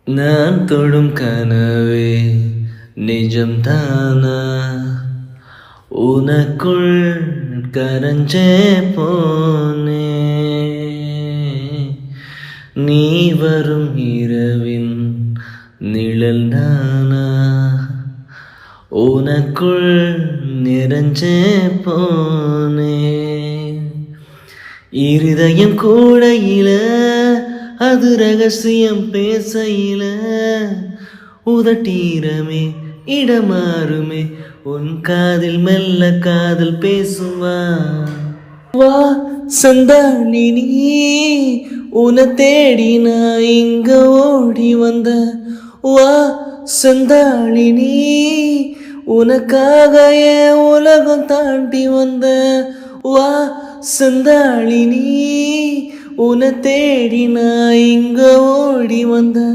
நான் தொடும் கனவே நிஜம்தானா? உனக்குள் கரஞ்சே போனே. நீ வரும் இரவின் நிழல் நானா? உனக்குள் நிறைஞ்சே போனே. இருதயம் கூடையில அது ரகசியம் பேசையில உதட்டீரமே இடமாறுமே உன் காதில் மெல்ல காதல் பேசுவா. வா சந்தானி நீ உன்னை தேடி நான் இங்க ஓடி வந்த. வா சந்தானி நீ உனக்காக என் உலகம் தாண்டி வந்த. வா சந்தாளி நீ உன்னை தேடி நான் இங்க ஓடி வந்த.